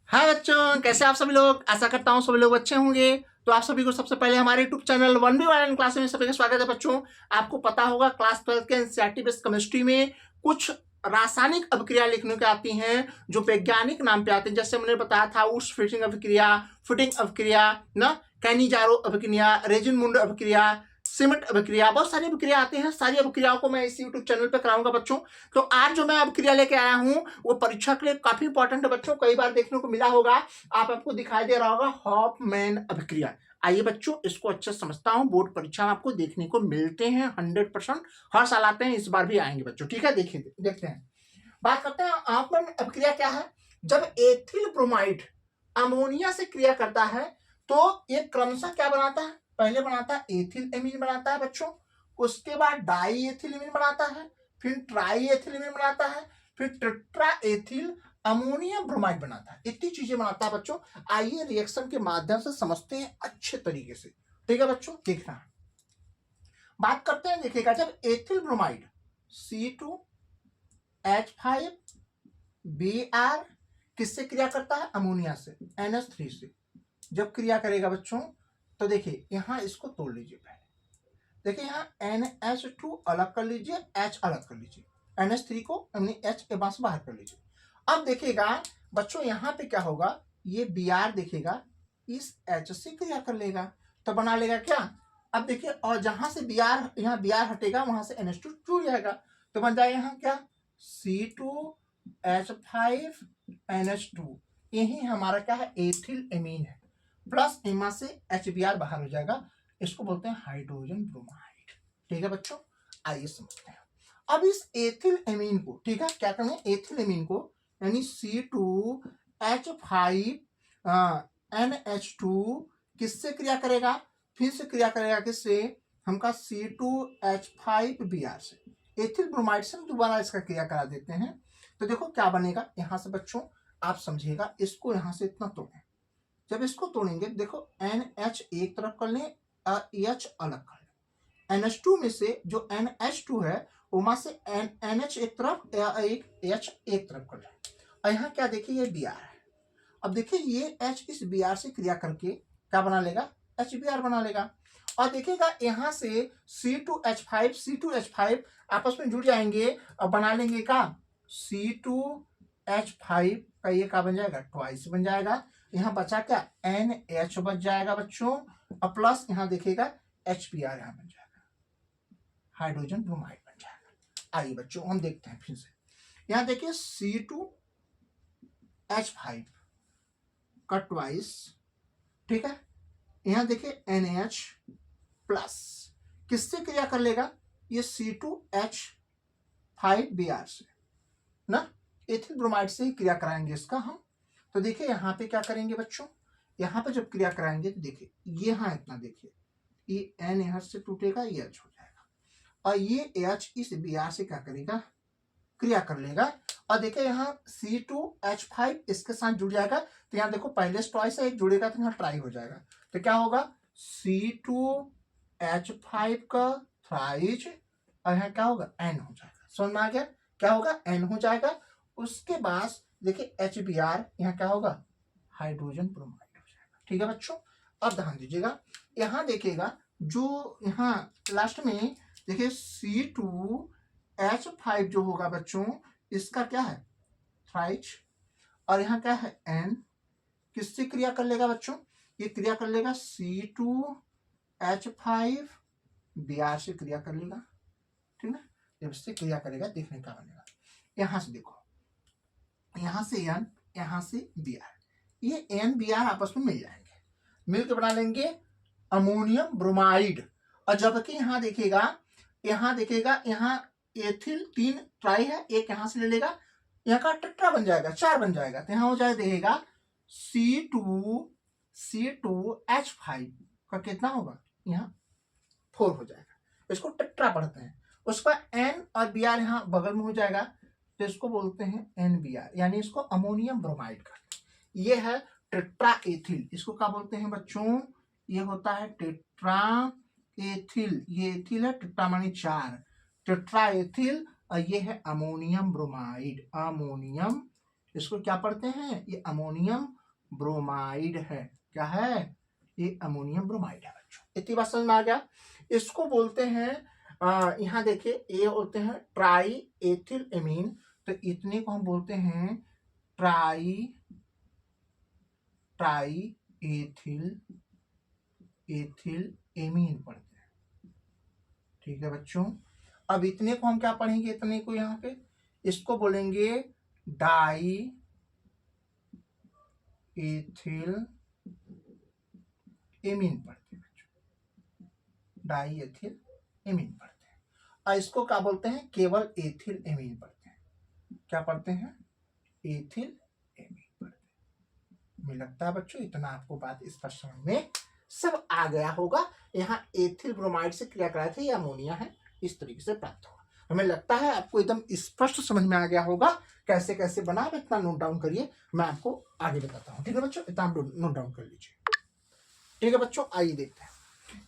हाय बच्चों, कैसे आप सभी लोग। आशा करता हूँ सभी लोग अच्छे होंगे। तो आप सभी को सबसे पहले हमारे यूट्यूब चैनल 1v1 क्लास में सभी का स्वागत है। बच्चों, आपको पता होगा क्लास 12 के एनसीईआरटी बेस्ड केमिस्ट्री में कुछ रासायनिक अभिक्रिया लिखने की आती हैं जो वैज्ञानिक नाम पे आते हैं। जैसे मैंने बताया था उस फिटिंग अभिक्रिया, फिटिंग अभिक्रिया ना, कैनिजारो अभिक्रिया, रेजिन मुंड अभिक्रिया, सीमेंट अभिक्रिया, बहुत सारी अभिक्रिया आती हैं। सारी अभिक्रियाओं को मैं इस यूट्यूब चैनल पे कराऊंगा बच्चों। तो आज जो मैं अभिक्रिया लेके आया हूँ वो परीक्षा के लिए काफी इंपॉर्टेंट है बच्चों। कई बार देखने को मिला होगा, आपको दिखाई दे रहा होगा हॉफमैन अभिक्रिया। आइए बच्चों, इसको अच्छे से समझता हूं। बोर्ड परीक्षा में आपको देखने को मिलते हैं 100%, हर साल आते हैं, इस बार भी आएंगे बच्चों। ठीक है, देखिए देखते हैं। बात करते हैं हॉफमैन अभिक्रिया क्या है। जब एथिल ब्रोमाइड अमोनिया से क्रिया करता है तो ये क्रमशः क्या बनाता है। पहले बनाता है एथिल एमीन बनाता है बच्चों, उसके बाद डाई एथिल एमीन बनाता है, फिर ट्राई एथिल एमीन बनाता है, फिर टेट्रा एथिल अमोनियम ब्रोमाइड बनाता है। इतनी चीजें बनाता है बच्चों। आइए रिएक्शन के माध्यम से समझते हैं अच्छे तरीके से। ठीक है बच्चों, देखना है। बात करते हैं, देखिएगा, जब एथिल ब्रोमाइड C2H5 Br किससे क्रिया करता है, अमोनिया से, NH3 से। जब क्रिया करेगा बच्चों तो देखिए यहां इसको तोड़ लीजिए। पहले देखिए यहाँ NH2 अलग कर लीजिए, H अलग कर लीजिए, NH3 को H के पास बाहर कर लीजिए। अब देखिएगा बच्चों यहाँ पे क्या होगा, ये Br देखिएगा इस H से क्रिया कर लेगा तो बना लेगा क्या। अब देखिए, और जहां से Br, यहाँ Br हटेगा वहां से NH2 जुड़ जाएगा तो बन जाएगा यहाँ क्या, C2H5NH2। यही हमारा क्या है, एथिल एमीन है। प्लस एमा से HBr बाहर हो जाएगा, इसको बोलते हैं हाइड्रोजन ब्रोमाइड। ठीक है बच्चों, आइए समझते हैं। अब इस एथिल एमीन को, ठीक है, क्या करना है, एथिल एमीन को यानी C2H5NH2 किससे क्रिया करेगा, फिर से क्रिया करेगा किससे, हमका C2H5Br से। एथिल ब्रोमाइड से हम दोबारा इसका क्रिया करा देते हैं तो देखो क्या बनेगा। यहां से बच्चों आप समझिएगा, इसको यहां से इतना तोड़ें। जब इसको तोड़ेंगे देखो NH एक तरफ कर लें, H अलग कर लें। NH2 में से जो NH2 है वहां से NH एक तरफ, एक H एक तरफ कर लें। और यहाँ क्या देखिए, ये Br है। अब देखिए ये H इस Br से क्रिया करके क्या बना लेगा, HBr बना लेगा। और देखिएगा यहाँ से C2H5 आपस में जुड़ जाएंगे और बना लेंगे का C2H5 का ये क्या बन जाएगा, ट्वाइस बन जाएगा। यहाँ बचा क्या, NH बच जाएगा बच्चों, और प्लस यहाँ देखिएगा HBr यहाँ बन जाएगा, हाइड्रोजन ब्रोमाइड बन जाएगा। आइए बच्चों हम देखते हैं फिर से। यहाँ देखिए C2H5 का ट्वाइस, ठीक है। यहाँ देखिए NH प्लस किससे क्रिया कर लेगा, ये C2H5Br से ना, एथिल ब्रोमाइड से ही क्रिया कराएंगे इसका हम। तो देखिए यहाँ पे क्या करेंगे बच्चों, यहाँ पे जब क्रिया कराएंगे तो देखिए ये यहाँ इतना, देखिए ये N यहाँ से टूटेगा, ये H हो जाएगा, और ये H इस Br से क्या करेगा, क्रिया कर लेगा। और देखिए यहाँ C2H5 इसके साथ जुड़ जाएगा तो यहाँ देखो पहले ट्वाइस है, एक जुड़ेगा तो यहाँ ट्राई हो जाएगा। तो क्या होगा, C2H5 का थ्राइज, और यहाँ क्या होगा, N हो जाएगा। समझ में आ गया, क्या होगा, N हो जाएगा। उसके बाद देखिए HBr, यहाँ क्या होगा, हाइड्रोजन ब्रोमाइड हो जाएगा। ठीक है बच्चों, अब ध्यान दीजिएगा, यहाँ देखिएगा जो यहाँ लास्ट में देखिए C2H5 जो होगा बच्चों, इसका क्या है, थ्राइज, और यहाँ क्या है, N। किससे क्रिया कर लेगा बच्चों, ये क्रिया कर लेगा C2H5Br से क्रिया कर लेगा। ठीक है, जब इससे क्रिया करेगा देखने का बनेगा। यहां से देखो, यहां से N, यहां से Br, ये N Br आपस में मिल जाएंगे, मिलकर बना लेंगे अमोनियम ब्रोमाइड। और जबकि यहाँ देखिएगा, यहाँ एथिल 3 ट्राई है, एक यहां से ले लेगा, यहाँ का टेट्रा बन जाएगा, 4 बन जाएगा। तो यहाँ हो जाए देगा C2H5 का कितना होगा, यहाँ 4 हो जाएगा। इसको टेट्रा पढ़ते हैं। उसका N और Br यहाँ बगल में हो जाएगा तो इसको बोलते हैं NBr, यानी इसको अमोनियम ब्रोमाइड करते हैं। ये है टेट्रा एथिल, इसको क्या बोलते हैं बच्चों, ये होता है टेट्रा एथिल। ये एथिल है, टेट्रा मानी 4, टेट्रा एथिल, और ये है अमोनियम ब्रोमाइड, अमोनियम इसको क्या पढ़ते हैं? ये अमोनियम ब्रोमाइड है। क्या है? ये अमोनियम ब्रोमाइड है बच्चों। इतनी बात समझ में आ गया। इसको बोलते हैं यहाँ देखिए, ये बोलते हैं ट्राई एथिल एमीन। तो इतने को हम बोलते हैं ट्राई एथिल एमीन पढ़ते हैं। ठीक है बच्चों। अब इतने को हम क्या पढ़ेंगे? इतने को यहाँ पे इसको बोलेंगे डाई एथिल एमीन पढ़ते हैं बच्चों। डाई एथिल एमीन पढ़ते हैं। और इसको क्या बोलते हैं? केवल एथिल एमीन पढ़ते हैं। क्या पढ़ते हैं? एथिल एमीन पढ़ते हैं। मुझे लगता है बच्चों इतना आपको बात स्पष्ट समझ में सब आ गया होगा। यहाँ एथिल ब्रोमाइड से क्रिया कराए थे, ये अमोनिया है, इस तरीके से प्राप्त होगा। हमें लगता है आपको एकदम स्पष्ट समझ में आ गया होगा कैसे कैसे बना। आप इतना नोट डाउन करिए, मैं आपको आगे बताता हूँ। ठीक है बच्चों, इतना नोट डाउन कर लीजिए। ठीक है बच्चों, आइए देखते हैं।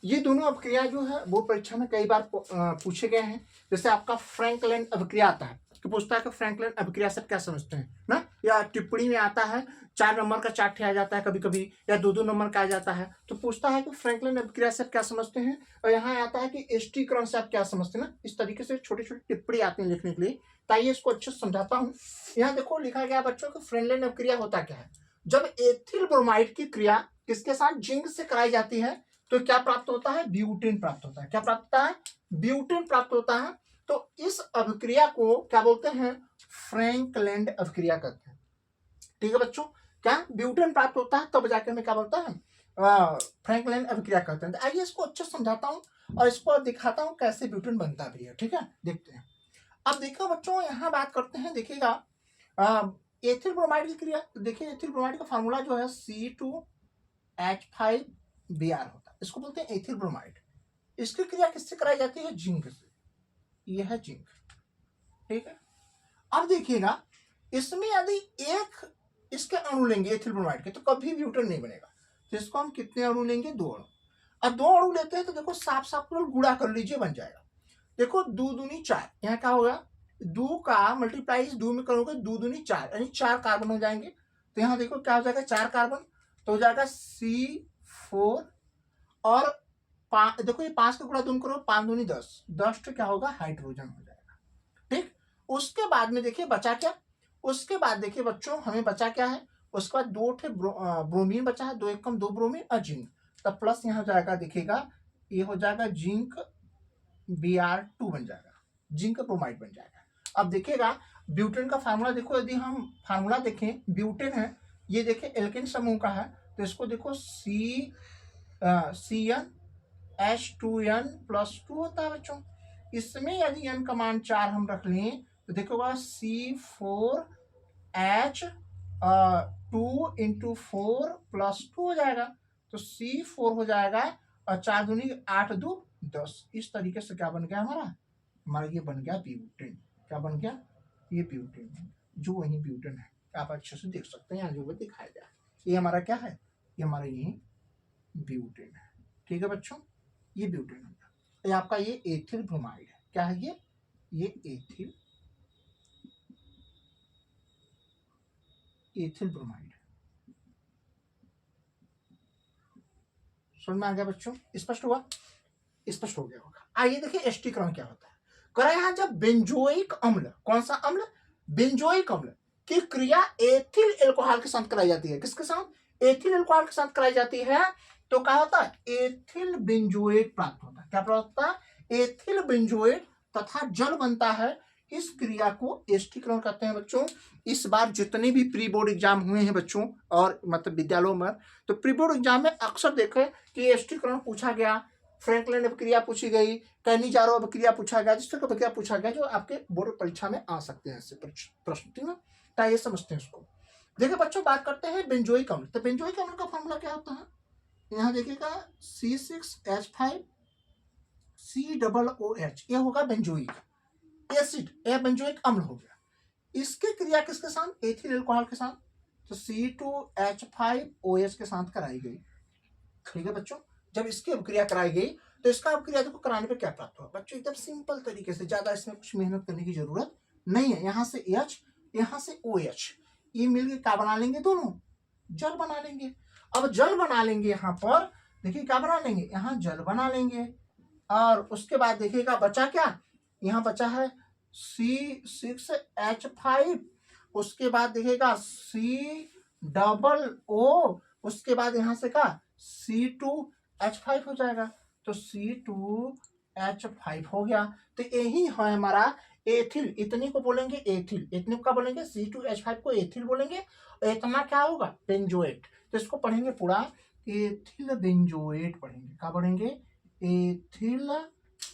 ये दोनों अभिक्रिया जो है वो परीक्षा में कई बार पूछे गए हैं। जैसे आपका फ्रैंकलिन अभिक्रिया आता है तो पूछता है कि फ्रैंकलिन अभिक्रिया से क्या समझते हैं ना, या टिप्पणी में आता है 4 नंबर का 4 आ जाता है कभी कभी, या 2-2 नंबर का आ जाता है। तो पूछता है कि फ्रैंकलिन अभिक्रिया से क्या समझते हैं, और यहाँ आता है कि एस्टीकरण से आप क्या समझते हैं ना। इस तरीके से छोटी छोटी टिप्पणी आती है लिखने के लिए। ताइए इसको अच्छे से समझाता हूँ। यहाँ देखो लिखा गया बच्चों कि फ्रैंकलिन अभिक्रिया होता क्या है। जब एथिल ब्रोमाइड की क्रिया किसके साथ? जिंक से कराई जाती है तो क्या प्राप्त होता है? ब्यूटेन प्राप्त होता है। क्या प्राप्त होता है? ब्यूटेन प्राप्त होता है। तो इस अभिक्रिया को क्या बोलते हैं? फ्रैंकलैंड अभिक्रिया कहते हैं। ठीक है बच्चों, क्या ब्यूटेन प्राप्त होता है तब जाके हमें क्या बोलता है? फ्रैंकलैंड अभिक्रिया कहते हैं। तो आइए इसको अच्छे से समझाता हूँ और इसको दिखाता हूँ कैसे ब्यूटेन बनता भी है। ठीक है, देखते हैं। अब देखो बच्चों, यहाँ बात करते हैं, देखिएगा एथिल ब्रोमाइड की क्रिया। देखिए एथिल ब्रोमाइड का फार्मूला जो है C2H5Br होता है। इसको बोलते हैं एथिल ब्रोमाइड। इसकी क्रिया किससे कराई जाती है? जिंक से। यह है जिंक। ठीक है, अब देखिएगा इसमें यदि एक इसके अणु लेंगे एथिल ब्रोमाइड के तो कभी ब्यूटेन नहीं बनेगा। तो इसको हम कितने अणु लेंगे? 2 अणु। अब 2 अणु लेते हैं तो देखो साफ साफ गुणा कर लीजिए, बन जाएगा। देखो 2 दूनी 4, यहाँ क्या होगा? 2 का मल्टीप्लाई 2 में करोगे 2 दूनी 4, यानी 4 कार्बन हो जाएंगे। तो यहाँ देखो क्या हो जाएगा? 4 कार्बन तो हो जाएगा C4, और देखो ये 5 का गुणा तुम करो, 5 दूनी 10, 10 तो क्या होगा? हाइड्रोजन हो जाएगा। ठीक, उसके बाद में देखिए बचा क्या? उसके बाद देखिए बच्चों हमें बचा क्या है? उसके बाद 2 ठे ब्रोमीन बचा है, 2 एकम 2 ब्रोमीन और जिंक। तब प्लस यहाँ हो जाएगा, देखिएगा ये हो जाएगा जिंक Br2 बन जाएगा, जिंक ब्रोमाइड बन जाएगा। अब देखिएगा ब्यूटेन का फार्मूला देखो, यदि हम फार्मूला देखें, ब्यूटेन है ये देखिए एल्केन समूह का है। तो इसको देखो CnH2n+2 होता है बच्चों। इसमें यदि n का मान 4 हम रख लें तो देखोगा C4H2 × 4+2 हो जाएगा। तो C4 हो जाएगा और 4 दूनी 8 2 10। इस तरीके से क्या बन गया हमारा ये बन गया ब्यूटेन। क्या बन गया? ये ब्यूटेन, जो वही ब्यूटेन है। आप अच्छे से देख सकते हैं, यहाँ जो दिखाया गया ये हमारा क्या है? ये हमारा ये ब्यूटेन है। ठीक है बच्चों, ये ब्यूटेन है। ये आपका ये एथिल ब्रोमाइड है। क्या है ये? ये एथिल ब्रोमाइड। समझ में आ गया बच्चों? स्पष्ट हुआ? स्पष्ट हो गया होगा। आइए देखिए एस्टीकरण क्या होता है। करा यहाँ जब बेंजोइक अम्ल, कौन सा अम्ल? बेंजोइक अम्ल की क्रिया एथिल एल्कोहल के साथ कराई जाती है। किसके साथ? एथिल एल्कोहल के साथ कराई जाती है। तो क्या होता है? एथिल बेंजोएट प्राप्त होता है। क्या प्राप्त होता है? एथिल बेंजोएट तथा जल बनता है। इस क्रिया को एस्टीकरण कहते हैं बच्चों। इस बार जितने भी प्री बोर्ड एग्जाम हुए हैं बच्चों, और मतलब विद्यालयों में, तो प्री बोर्ड एग्जाम में अक्सर देखे कि एस्टीकरण पूछा गया, फ्रैंकलिन अभिक्रिया पूछी गई, कैनिजारो अभिक्रिया पूछा गया, जिस तरह का अभिक्रिया पूछा गया जो आपके बोर्ड परीक्षा में आ सकते हैं इससे प्रश्न। ठीक है, तो ये समझते हैं इसको। देखिए बच्चों बात करते हैं बेंजोइक अम्ल। तो बेंजोइक अम्ल का फॉर्मूला क्या होता है? यहाँ देखिएगा C6H5COOH, ये होगा बेंजोइक एसिड, यह बेंजोइक अम्ल हो गया। इसकी क्रिया किसके साथ? एथिल एल्कोहल के साथ। तो C2H5OH के साथ कराई गई। ठीक है बच्चों, जब इसकी अभिक्रिया कराई गई तो इसका अभिक्रिया देखो कराने पे क्या प्राप्त हुआ बच्चों? एकदम सिंपल तरीके से, ज्यादा इसमें कुछ मेहनत करने की जरूरत नहीं है। यहाँ से H, यहाँ से OH, ये मिलके क्या बना लेंगे, दोनों जल बना लेंगे। अब जल बना लेंगे यहाँ पर, देखिए क्या बना लेंगे, यहाँ जल बना लेंगे। और उसके बाद देखिएगा बचा क्या, यहाँ बचा है C6H5, उसके बाद देखिएगा C+O, उसके बाद यहाँ से क्या C2H5 हो जाएगा, तो C2H5 हो गया। तो यही है हमारा एथिल, इतने को बोलेंगे एथिल, इतने का बोलेंगे C2H5 को एथिल बोलेंगे, और इतना क्या होगा, बेंजोएट। तो इसको पढ़ेंगे पूरा एथिल बेंजोएट पढ़ेंगे, क्या पढ़ेंगे, एथिल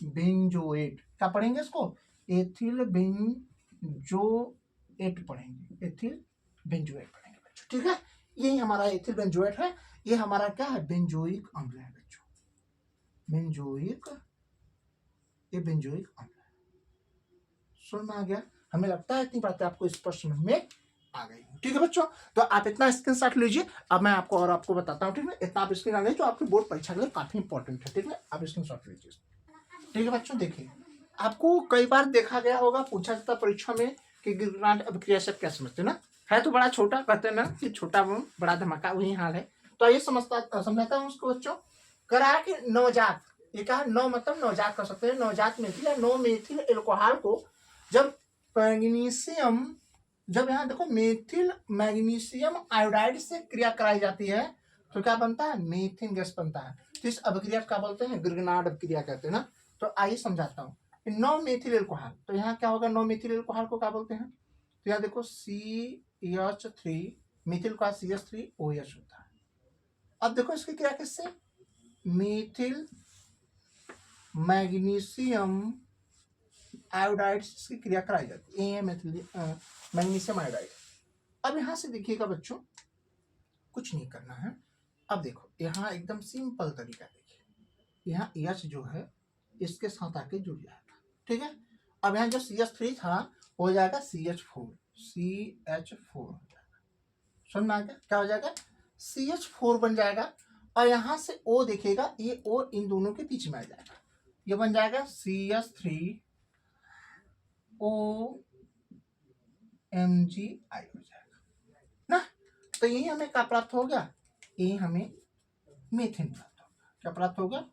बेंजोएट, क्या पढ़ेंगे इसको, एथिल बेंजोएट पढ़ेंगे, एथिल बेंजोएट पढ़ेंगे बच्चों, ठीक है। यही हमारा एथिल बेंजोएट है, ये हमारा क्या है, बेंजोइक अम्ल है बच्चों, बेंजोइक, ये बेंजोइक अम्ल है। समझ में आ गया, हमें लगता है इतनी बातें आपको स्पष्ट समझ में आ गई, ठीक है बच्चों। तो आप इतना स्क्रीनशॉट लीजिए, अब मैं आपको बताता हूँ, ठीक है। इतना आप स्क्रीन आ गई जो आपकी बोर्ड परीक्षा के लिए काफी इंपॉर्टेंट है, ठीक है। आप स्क्रीनशॉट लीजिए, ठीक है बच्चों। देखिए आपको कई बार देखा गया होगा, पूछा जाता परीक्षा में कि गिरग्रांट अभिक्रिया से क्या समझते ना, है तो बड़ा छोटा, कहते हैं ना कि छोटा बड़ा धमाका, वही हाल है। तो ये समझाता हूँ उसको बच्चों। करा कि नवजात, ये कहा नौ मतलब नवजात कर सकते हैं, नवजात मेथिल या नो मेथिल एल्कोहल को जब मैग्नीशियम, जब यहाँ देखो मेथिल मैग्नीशियम आयोडाइड से क्रिया कराई जाती है तो क्या बनता है, मीथेन गैस बनता है। तो इस अभिक्रिया क्या बोलते हैं, गिरग्नार्ड अभिक्रिया कहते हैं ना। तो आइए समझाता हूँ, नौ मेथिल एल्कोहल, तो यहाँ क्या होगा, नौ मेथिल एल्कोहल को क्या बोलते हैं, तो यहाँ देखो CH3, मेथिल का CH3OH होता है। अब देखो इसकी क्रिया किससे, मेथिल मैग्नीशियम आयोडाइड से क्रिया कराई जाती है, मैग्नीशियम आयोडाइड। अब यहाँ से देखिएगा बच्चों, कुछ नहीं करना है। अब देखो यहाँ एकदम सिंपल तरीका, देखिए यहाँ H जो है इसके साथ आके जुड़ जाएगा, ठीक है। अब यहाँ जो CH3 था हो जाएगा CH4 हो जाएगा, समझ आ गया, क्या हो जाएगा, CH4 बन जाएगा। और यहाँ से O देखिएगा, ये O इन दोनों के बीच में आ जाएगा, ये बन जाएगा CH3OMgI हो जाएगा ना। तो यही हमें क्या प्राप्त हो गया, यही हमें मीथेन प्राप्त होगा, क्या प्राप्त होगा,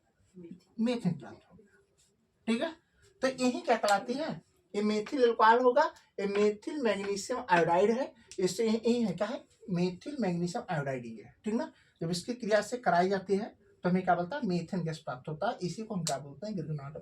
मीथेन प्राप्त होगा, ठीक है। तो यही क्या कहलाती है, ये मेथिल एल्कोहल होगा, ये मेथिल मैग्नीशियम आयोडाइड है, इससे यही है क्या है, मेथिल मैग्नीशियम आयोडाइड ही है, ठीक ना। जब इसकी क्रिया से कराई जाती है तो हमें क्या बोलता है, मीथेन गैस प्राप्त होता है, इसी को हम क्या बोलते हैं, गिरग्नार्ड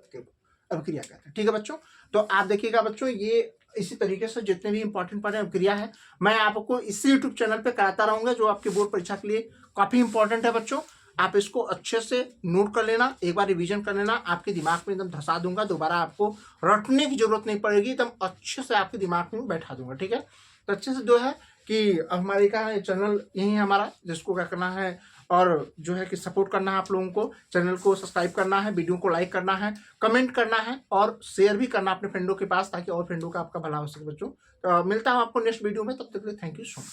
अभिक्रिया कहते हैं, ठीक है बच्चों। तो आप देखिएगा बच्चों, ये इसी तरीके से जितने भी इंपॉर्टेंट पार्ट अभिक्रिया है मैं आपको इसी यूट्यूब चैनल पे कराता रहूंगा, जो आपकी बोर्ड परीक्षा के लिए काफी इंपॉर्टेंट है बच्चों। आप इसको अच्छे से नोट कर लेना, एक बार रिवीजन कर लेना, आपके दिमाग में एकदम धसा दूंगा, दोबारा आपको रटने की जरूरत नहीं पड़ेगी, एकदम अच्छे से आपके दिमाग में बैठा दूंगा, ठीक है। तो अच्छे से जो है कि हमारे का चैनल यही है हमारा, जिसको क्या करना है और जो है कि सपोर्ट करना है आप लोगों को, चैनल को सब्सक्राइब करना है, वीडियो को लाइक करना है, कमेंट करना है और शेयर भी करना अपने फ्रेंडों के पास, ताकि और फ्रेंडों का आपका भला हो सके बच्चों। तो मिलता हूं आपको नेक्स्ट वीडियो में, तब तक के लिए थैंक यू सो मच।